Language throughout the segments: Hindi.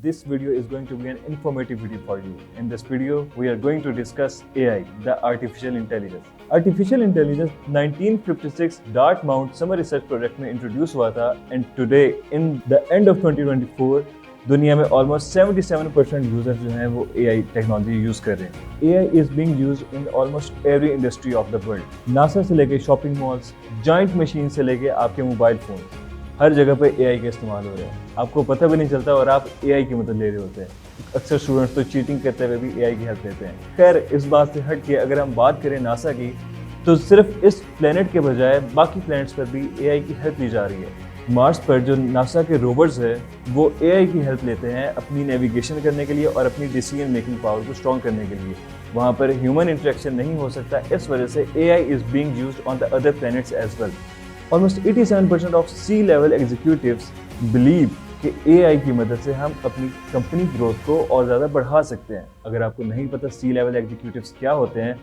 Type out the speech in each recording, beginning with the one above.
This video is going to be an informative video for you. In this video, we are going to discuss AI, the artificial intelligence. Artificial intelligence 1956 Dartmouth Summer Research Project में इंट्रोड्यूस हुआ था and today in the end of 2024 दुनिया में almost 77% यूजर जो हैं वो AI टेक्नोलॉजी यूज कर रहे हैं. AI is being used in almost every industry of the world. NASA से लेके शॉपिंग मॉल्स, जॉइंट मशीन से लेके आपके मोबाइल फोन, हर जगह पे AI का इस्तेमाल हो रहा है. आपको पता भी नहीं चलता और आप AI की मदद ले रहे होते हैं. अक्सर स्टूडेंट्स तो चीटिंग करते हुए भी AI की हेल्प लेते हैं. खैर, इस बात से हट के अगर हम बात करें नासा की, तो सिर्फ इस प्लेनेट के बजाय बाकी प्लैनेट्स पर भी AI की हेल्प ली जा रही है. मार्स पर जो नासा के रोवर्स है वो AI की हेल्प लेते हैं अपनी नेविगेशन करने के लिए और अपनी डिसीजन मेकिंग पावर को स्ट्रॉन्ग करने के लिए. वहाँ पर ह्यूमन इंटरेक्शन नहीं हो सकता, इस वजह से AI is being used on the other planets as well. Almost 87% of C-level executives believe कि AI की मदद से हम अपनी कंपनी ग्रोथ को और ज़्यादा बढ़ा सकते हैं. अगर आपको नहीं पता C-level executives क्या होते हैं,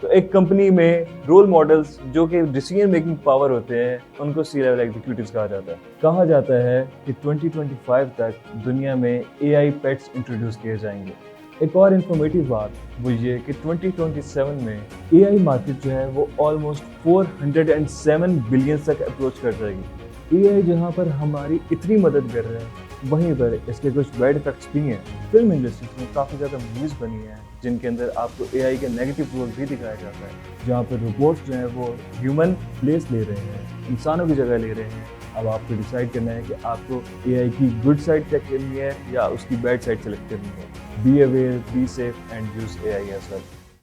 तो एक कंपनी में रोल मॉडल्स जो कि डिसीजन मेकिंग पावर होते हैं उनको C-level executives कहा जाता है. कहा जाता है कि 2025 तक दुनिया में AI पेट्स इंट्रोड्यूस किए जाएंगे. एक और इन्फॉर्मेटिव बात वो ये कि 2027 में AI मार्केट जो है वो ऑलमोस्ट 407 बिलियन तक अप्रोच कर जाएगी. AI जहाँ पर हमारी इतनी मदद कर रहे हैं, वहीं पर इसके कुछ बैड इफेक्ट्स भी हैं. फिल्म इंडस्ट्री में काफ़ी ज़्यादा मूवीज़ बनी हैं जिनके अंदर आपको AI के नेगेटिव रोल भी दिखाया जाता है, जहाँ पर रोबोट्स जो हैं वो ह्यूमन प्लेस ले रहे हैं, इंसानों की जगह ले रहे हैं. अब आपको डिसाइड करना है कि आपको AI की गुड साइड चेक करनी है या उसकी बैड साइड सेलेक्ट करनी है. Be aware, be safe and use AI as well.